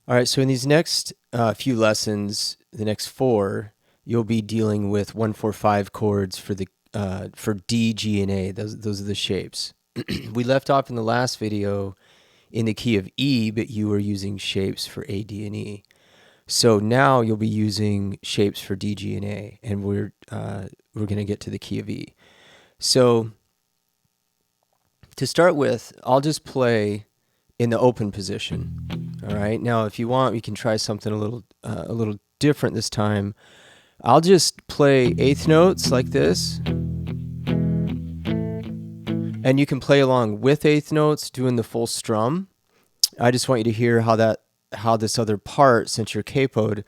All right, so in these next few lessons, the next four, you'll be dealing with 1-4-5 chords for the for D, G, and A. Those are the shapes. We left off in the last video in the key of E, but you were using shapes for A, D, and E. So now you'll be using shapes for D, G, and A, and we're going to get to the key of E. So to start with, I'll just play in the open position. All right. Now, if you want, we can try something a little different this time. I'll just play eighth notes like this, and you can play along with eighth notes, doing the full strum. I just want you to hear how this other part, since you're capoed,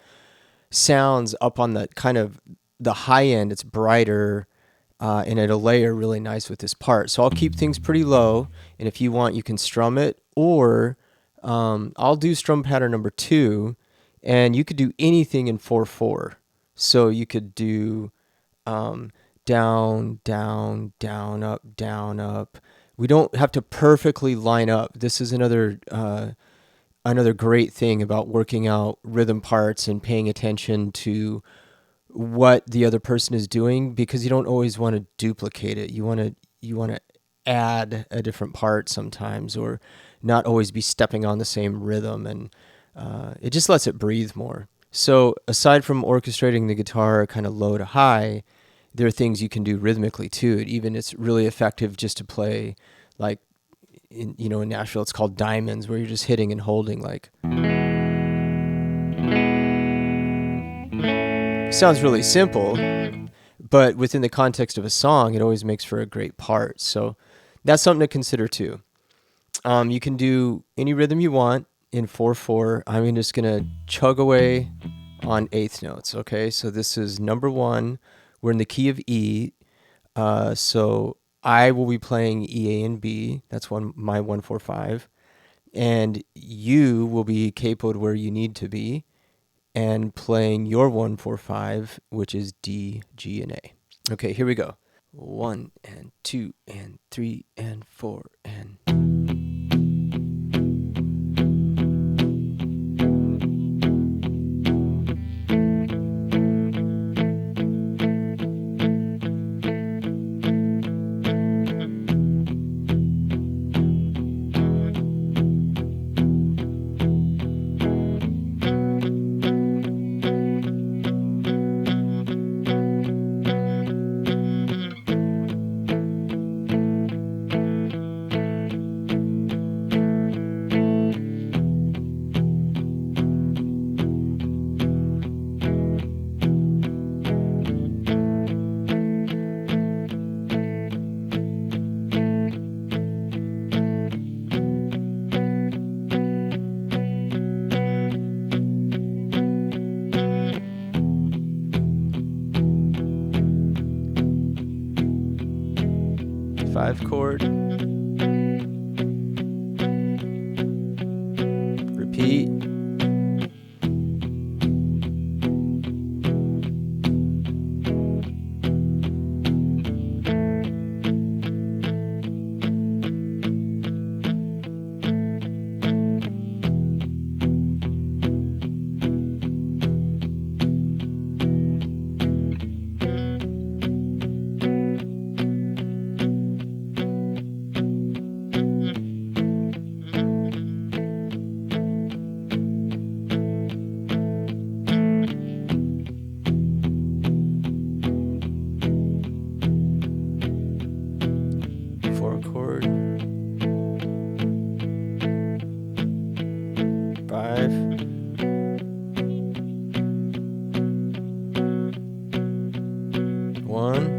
sounds up on the kind of the high end. It's brighter, and it'll layer really nice with this part. So I'll keep things pretty low, and if you want, you can strum it, or I'll do strum pattern number 2, and you could do anything in 4/4. So you could do down, down, down, up. We don't have to perfectly line up. This is another great thing about working out rhythm parts and paying attention to what the other person is doing, because you don't always want to duplicate it. You want to add a different part sometimes, or not always be stepping on the same rhythm, and it just lets it breathe more. So aside from orchestrating the guitar kind of low to high, there are things you can do rhythmically too. Even it's really effective just to play like in Nashville it's called diamonds, where you're just hitting and holding like. Sounds really simple, but within the context of a song, it always makes for a great part. So that's something to consider too. You can do any rhythm you want in 4/4. I'm just going to chug away on eighth notes, okay? So this is number 1. We're in the key of E. So I will be playing E, A, and B. That's my 1-4-5. And you will be capoed where you need to be and playing your 1-4-5, which is D, G, and A. Okay, here we go. 1 and 2 and 3 and 4 and... 5 chord. Repeat. Chord 5 1